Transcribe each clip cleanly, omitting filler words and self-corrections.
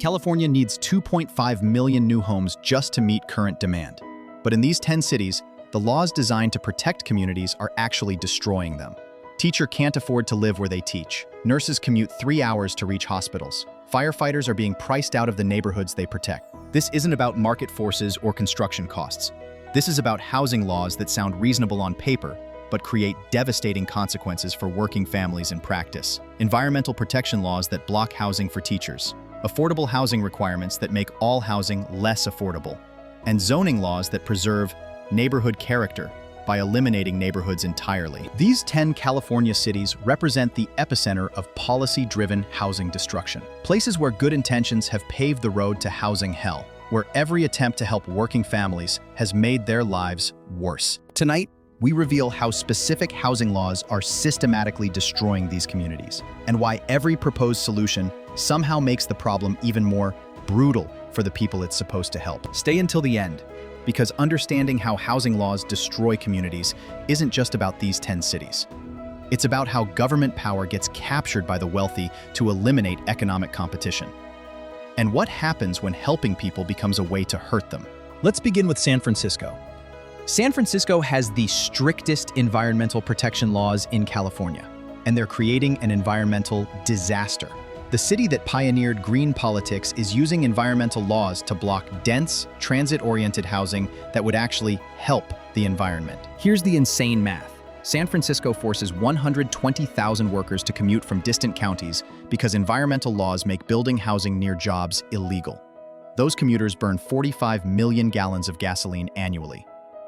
California needs 2.5 million new homes just to meet current demand. But in these 10 cities, the laws designed to protect communities are actually destroying them. Teachers can't afford to live where they teach. Nurses commute 3 hours to reach hospitals. Firefighters are being priced out of the neighborhoods they protect. This isn't about market forces or construction costs. This is about housing laws that sound reasonable on paper, but create devastating consequences for working families in practice. Environmental protection laws that block housing for teachers. Affordable housing requirements that make all housing less affordable. And zoning laws that preserve neighborhood character by eliminating neighborhoods entirely. These 10 California cities represent the epicenter of policy-driven housing destruction. Places where good intentions have paved the road to housing hell, where every attempt to help working families has made their lives worse. Tonight, we reveal how specific housing laws are systematically destroying these communities, and why every proposed solution somehow makes the problem even more brutal for the people it's supposed to help. Stay until the end, because understanding how housing laws destroy communities isn't just about these 10 cities. It's about how government power gets captured by the wealthy to eliminate economic competition. And what happens when helping people becomes a way to hurt them. Let's begin with San Francisco. San Francisco has the strictest environmental protection laws in California, and they're creating an environmental disaster. The city that pioneered green politics is using environmental laws to block dense, transit-oriented housing that would actually help the environment. Here's the insane math. San Francisco forces 120,000 workers to commute from distant counties because environmental laws make building housing near jobs illegal. Those commuters burn 45 million gallons of gasoline annually,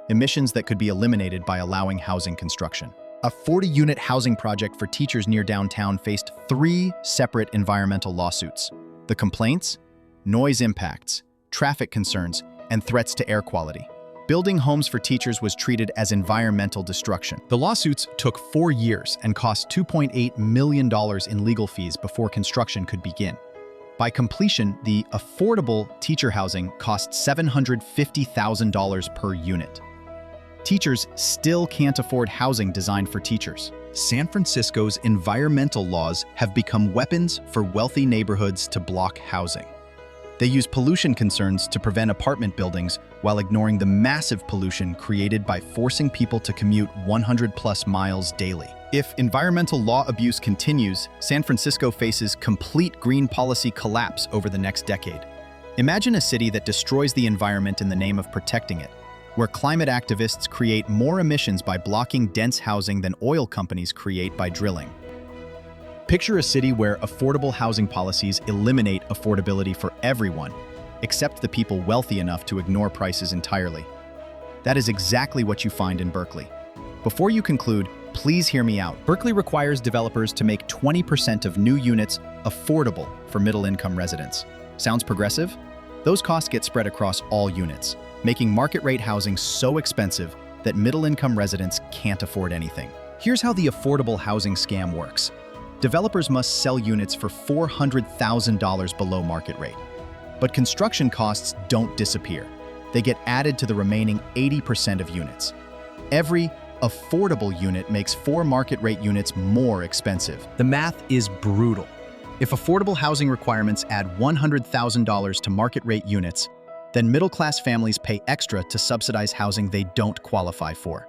emissions that could be eliminated by allowing housing construction. A 40-unit housing project for teachers near downtown faced 3 separate environmental lawsuits. The complaints? Noise impacts, traffic concerns, and threats to air quality. Building homes for teachers was treated as environmental destruction. The lawsuits took 4 years and cost $2.8 million in legal fees before construction could begin. By completion, the affordable teacher housing cost $750,000 per unit. Teachers still can't afford housing designed for teachers. San Francisco's environmental laws have become weapons for wealthy neighborhoods to block housing. They use pollution concerns to prevent apartment buildings while ignoring the massive pollution created by forcing people to commute 100+ miles daily. If environmental law abuse continues, San Francisco faces complete green policy collapse over the next decade. Imagine a city that destroys the environment in the name of protecting it, where climate activists create more emissions by blocking dense housing than oil companies create by drilling. Picture a city where affordable housing policies eliminate affordability for everyone, except the people wealthy enough to ignore prices entirely. That is exactly what you find in Berkeley. Before you conclude, please hear me out. Berkeley requires developers to make 20% of new units affordable for middle-income residents. Sounds progressive? Those costs get spread across all units, making market-rate housing so expensive that middle-income residents can't afford anything. Here's how the affordable housing scam works. Developers must sell units for $400,000 below market rate. But construction costs don't disappear. They get added to the remaining 80% of units. Every affordable unit makes 4 market-rate units more expensive. The math is brutal. If affordable housing requirements add $100,000 to market-rate units, then middle-class families pay extra to subsidize housing they don't qualify for.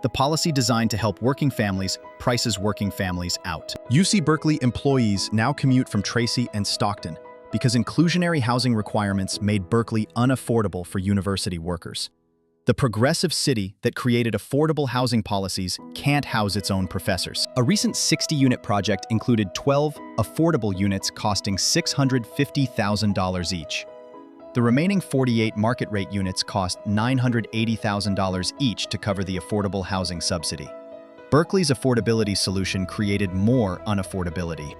The policy designed to help working families prices working families out. UC Berkeley employees now commute from Tracy and Stockton because inclusionary housing requirements made Berkeley unaffordable for university workers. The progressive city that created affordable housing policies can't house its own professors. A recent 60-unit project included 12 affordable units costing $650,000 each. The remaining 48 market-rate units cost $980,000 each to cover the affordable housing subsidy. Berkeley's affordability solution created more unaffordability.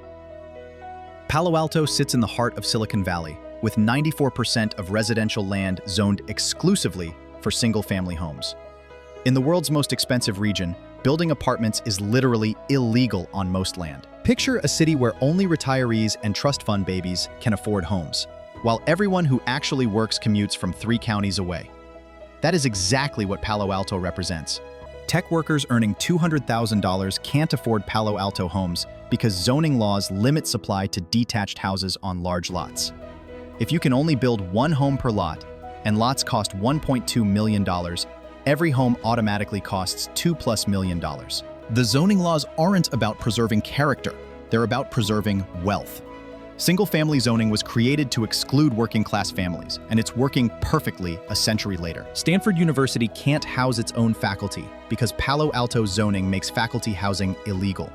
Palo Alto sits in the heart of Silicon Valley, with 94% of residential land zoned exclusively for single-family homes. In the world's most expensive region, building apartments is literally illegal on most land. Picture a city where only retirees and trust fund babies can afford homes, while everyone who actually works commutes from 3 counties away. That is exactly what Palo Alto represents. Tech workers earning $200,000 can't afford Palo Alto homes because zoning laws limit supply to detached houses on large lots. If you can only build one home per lot, and lots cost $1.2 million, every home automatically costs $2+ million. The zoning laws aren't about preserving character, they're about preserving wealth. Single-family zoning was created to exclude working-class families, and it's working perfectly a century later. Stanford University can't house its own faculty because Palo Alto zoning makes faculty housing illegal.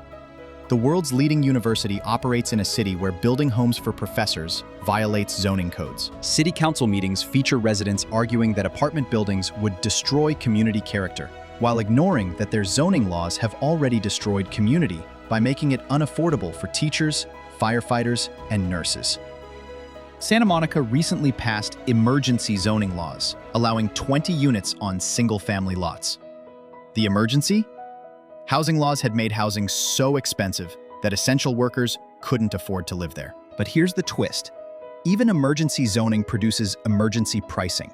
The world's leading university operates in a city where building homes for professors violates zoning codes. City council meetings feature residents arguing that apartment buildings would destroy community character, while ignoring that their zoning laws have already destroyed community by making it unaffordable for teachers, firefighters, and nurses. Santa Monica recently passed emergency zoning laws, allowing 20 units on single-family lots. The emergency? Housing laws had made housing so expensive that essential workers couldn't afford to live there. But here's the twist. Even emergency zoning produces emergency pricing.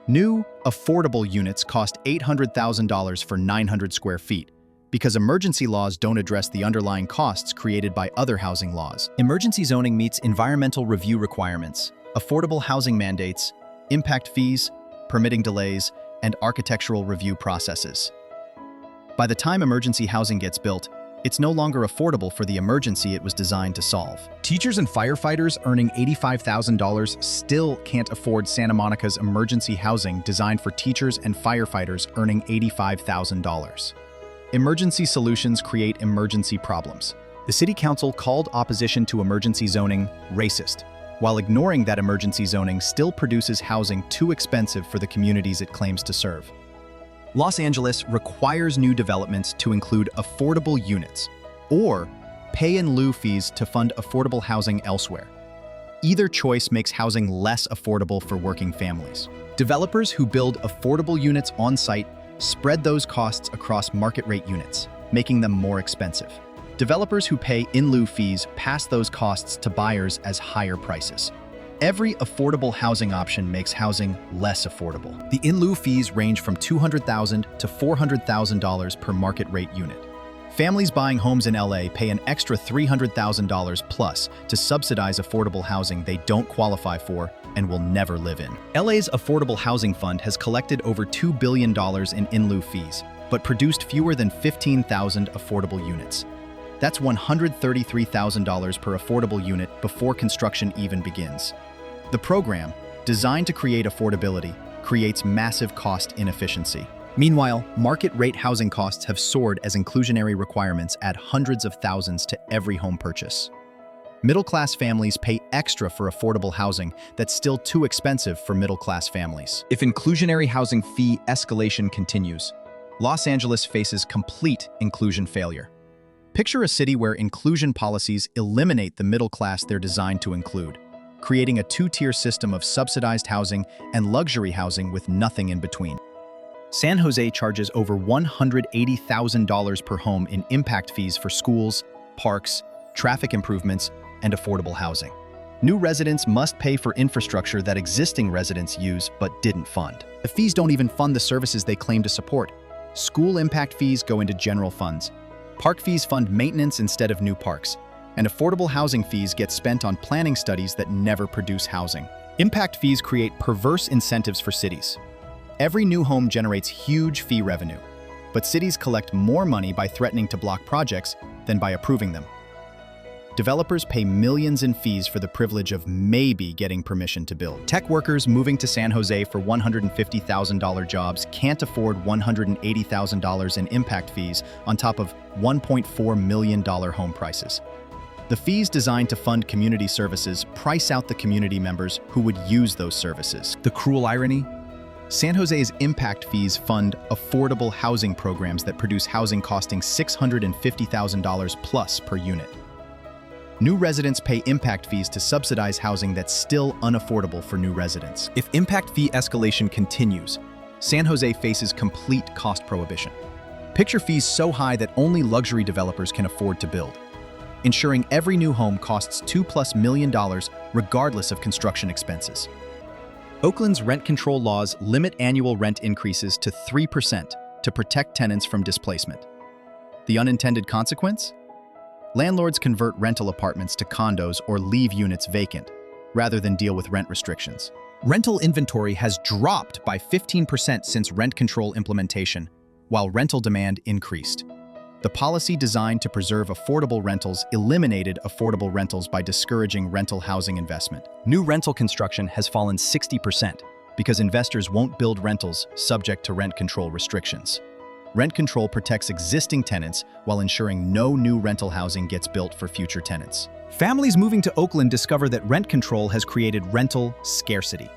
New, affordable units cost $800,000 for 900 square feet, because emergency laws don't address the underlying costs created by other housing laws. Emergency zoning meets environmental review requirements, affordable housing mandates, impact fees, permitting delays, and architectural review processes. By the time emergency housing gets built, it's no longer affordable for the emergency it was designed to solve. Teachers and firefighters earning $85,000 still can't afford Santa Monica's emergency housing designed for teachers and firefighters earning $85,000. Emergency solutions create emergency problems. The City Council called opposition to emergency zoning racist, while ignoring that emergency zoning still produces housing too expensive for the communities it claims to serve. Los Angeles requires new developments to include affordable units, or pay-in-lieu fees to fund affordable housing elsewhere. Either choice makes housing less affordable for working families. Developers who build affordable units on-site spread those costs across market-rate units, making them more expensive. Developers who pay in-lieu fees pass those costs to buyers as higher prices. Every affordable housing option makes housing less affordable. The in-lieu fees range from $200,000 to $400,000 per market-rate unit. Families buying homes in LA pay an extra $300,000 plus to subsidize affordable housing they don't qualify for and will never live in. LA's Affordable Housing Fund has collected over $2 billion in in-lieu fees, but produced fewer than 15,000 affordable units. That's $133,000 per affordable unit before construction even begins. The program, designed to create affordability, creates massive cost inefficiency. Meanwhile, market-rate housing costs have soared as inclusionary requirements add hundreds of thousands to every home purchase. Middle-class families pay extra for affordable housing that's still too expensive for middle-class families. If inclusionary housing fee escalation continues, Los Angeles faces complete inclusion failure. Picture a city where inclusion policies eliminate the middle class they're designed to include, creating a two-tier system of subsidized housing and luxury housing with nothing in between. San Jose charges over $180,000 per home in impact fees for schools, parks, traffic improvements, and affordable housing. New residents must pay for infrastructure that existing residents use but didn't fund. The fees don't even fund the services they claim to support. School impact fees go into general funds. Park fees fund maintenance instead of new parks. And affordable housing fees get spent on planning studies that never produce housing. Impact fees create perverse incentives for cities. Every new home generates huge fee revenue, but cities collect more money by threatening to block projects than by approving them. Developers pay millions in fees for the privilege of maybe getting permission to build. Tech workers moving to San Jose for $150,000 jobs can't afford $180,000 in impact fees on top of $1.4 million home prices. The fees designed to fund community services price out the community members who would use those services. The cruel irony? San Jose's impact fees fund affordable housing programs that produce housing costing $650,000 plus per unit. New residents pay impact fees to subsidize housing that's still unaffordable for new residents. If impact fee escalation continues, San Jose faces complete cost prohibition. Picture fees so high that only luxury developers can afford to build, ensuring every new home costs $2+ million regardless of construction expenses. Oakland's rent control laws limit annual rent increases to 3% to protect tenants from displacement. The unintended consequence? Landlords convert rental apartments to condos or leave units vacant, rather than deal with rent restrictions. Rental inventory has dropped by 15% since rent control implementation, while rental demand increased. The policy designed to preserve affordable rentals eliminated affordable rentals by discouraging rental housing investment. New rental construction has fallen 60% because investors won't build rentals subject to rent control restrictions. Rent control protects existing tenants while ensuring no new rental housing gets built for future tenants. Families moving to Oakland discover that rent control has created rental scarcity.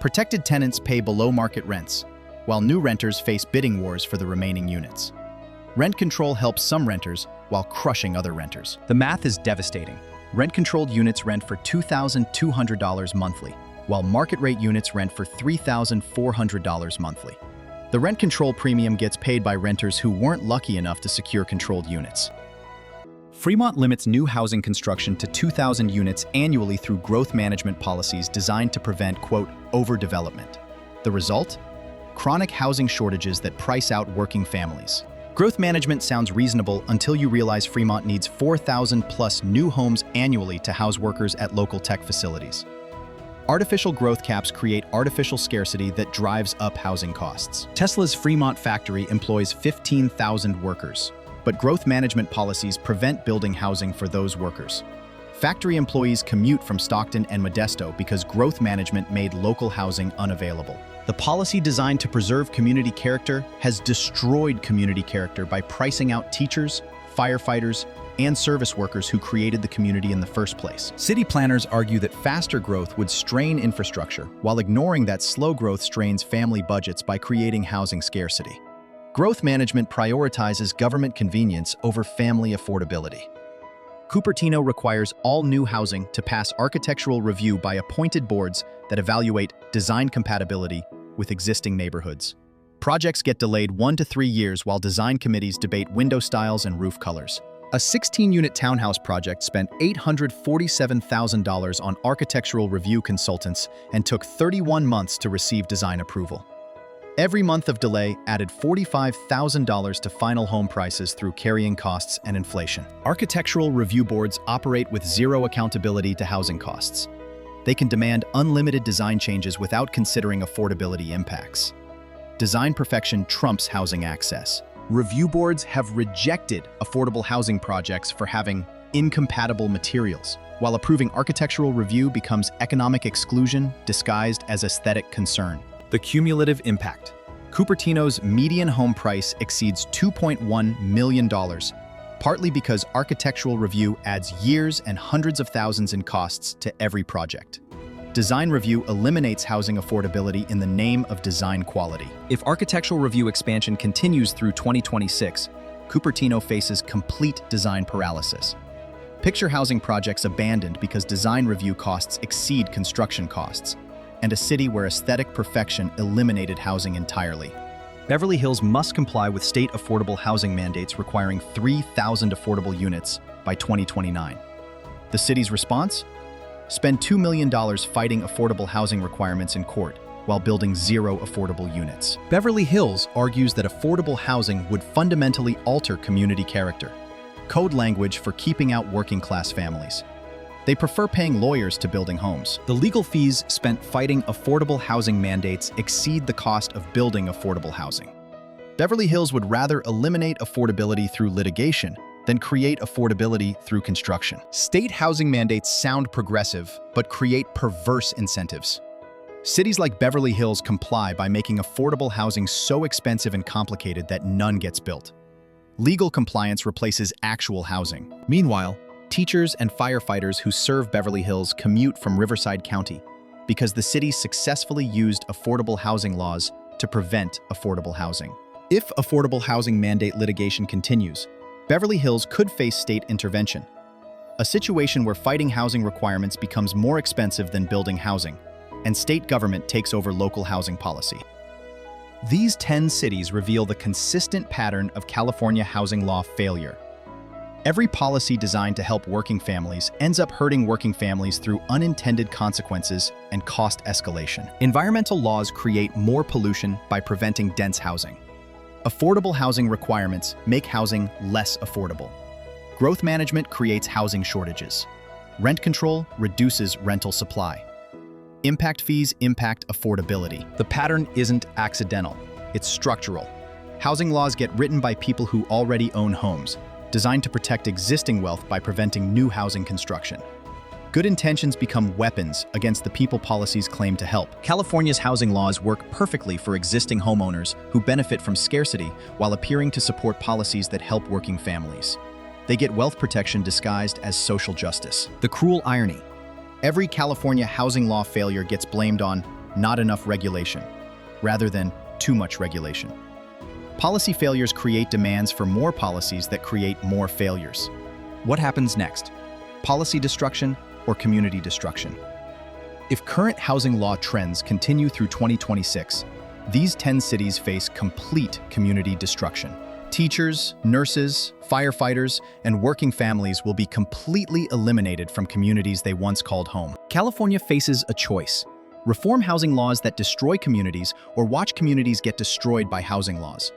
Protected tenants pay below market rents, while new renters face bidding wars for the remaining units. Rent control helps some renters while crushing other renters. The math is devastating. Rent-controlled units rent for $2,200 monthly, while market-rate units rent for $3,400 monthly. The rent control premium gets paid by renters who weren't lucky enough to secure controlled units. Fremont limits new housing construction to 2,000 units annually through growth management policies designed to prevent, quote, overdevelopment. The result? Chronic housing shortages that price out working families. Growth management sounds reasonable until you realize Fremont needs 4,000 plus new homes annually to house workers at local tech facilities. Artificial growth caps create artificial scarcity that drives up housing costs. Tesla's Fremont factory employs 15,000 workers, but growth management policies prevent building housing for those workers. Factory employees commute from Stockton and Modesto because growth management made local housing unavailable. The policy designed to preserve community character has destroyed community character by pricing out teachers, firefighters, and service workers who created the community in the first place. City planners argue that faster growth would strain infrastructure, while ignoring that slow growth strains family budgets by creating housing scarcity. Growth management prioritizes government convenience over family affordability. Cupertino requires all new housing to pass architectural review by appointed boards that evaluate design compatibility with existing neighborhoods. Projects get delayed 1 to 3 years while design committees debate window styles and roof colors. A 16-unit townhouse project spent $847,000 on architectural review consultants and took 31 months to receive design approval. Every month of delay added $45,000 to final home prices through carrying costs and inflation. Architectural review boards operate with zero accountability to housing costs. They can demand unlimited design changes without considering affordability impacts. Design perfection trumps housing access. Review boards have rejected affordable housing projects for having incompatible materials, while approving architectural review becomes economic exclusion disguised as aesthetic concern. The cumulative impact. Cupertino's median home price exceeds $2.1 million, partly because architectural review adds years and hundreds of thousands in costs to every project. Design review eliminates housing affordability in the name of design quality. If architectural review expansion continues through 2026, Cupertino faces complete design paralysis. Picture housing projects abandoned because design review costs exceed construction costs, and a city where aesthetic perfection eliminated housing entirely. Beverly Hills must comply with state affordable housing mandates requiring 3,000 affordable units by 2029. The city's response? Spend $2 million fighting affordable housing requirements in court while building 0 affordable units. Beverly Hills argues that affordable housing would fundamentally alter community character, code language for keeping out working-class families. They prefer paying lawyers to building homes. The legal fees spent fighting affordable housing mandates exceed the cost of building affordable housing. Beverly Hills would rather eliminate affordability through litigation than create affordability through construction. State housing mandates sound progressive, but create perverse incentives. Cities like Beverly Hills comply by making affordable housing so expensive and complicated that none gets built. Legal compliance replaces actual housing. Meanwhile, teachers and firefighters who serve Beverly Hills commute from Riverside County because the city successfully used affordable housing laws to prevent affordable housing. If affordable housing mandate litigation continues, Beverly Hills could face state intervention, a situation where fighting housing requirements becomes more expensive than building housing, and state government takes over local housing policy. These 10 cities reveal the consistent pattern of California housing law failure. Every policy designed to help working families ends up hurting working families through unintended consequences and cost escalation. Environmental laws create more pollution by preventing dense housing. Affordable housing requirements make housing less affordable. Growth management creates housing shortages. Rent control reduces rental supply. Impact fees impact affordability. The pattern isn't accidental, it's structural. Housing laws get written by people who already own homes, designed to protect existing wealth by preventing new housing construction. Good intentions become weapons against the people policies claim to help. California's housing laws work perfectly for existing homeowners who benefit from scarcity while appearing to support policies that help working families. They get wealth protection disguised as social justice. The cruel irony. Every California housing law failure gets blamed on not enough regulation, rather than too much regulation. Policy failures create demands for more policies that create more failures. What happens next? Policy destruction or community destruction? If current housing law trends continue through 2026, these 10 cities face complete community destruction. Teachers, nurses, firefighters, and working families will be completely eliminated from communities they once called home. California faces a choice: reform housing laws that destroy communities or watch communities get destroyed by housing laws.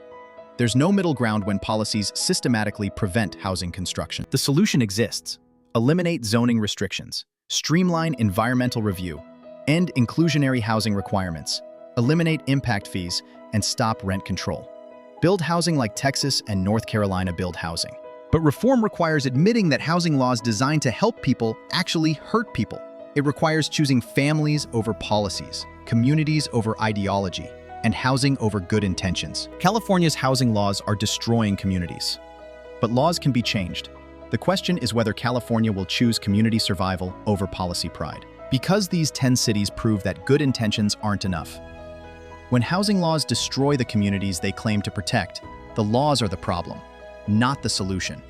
There's no middle ground when policies systematically prevent housing construction. The solution exists. Eliminate zoning restrictions, streamline environmental review, end inclusionary housing requirements, eliminate impact fees, and stop rent control. Build housing like Texas and North Carolina build housing. But reform requires admitting that housing laws designed to help people actually hurt people. It requires choosing families over policies, communities over ideology, and housing over good intentions. California's housing laws are destroying communities. But laws can be changed. The question is whether California will choose community survival over policy pride. Because these 10 cities prove that good intentions aren't enough. When housing laws destroy the communities they claim to protect, the laws are the problem, not the solution.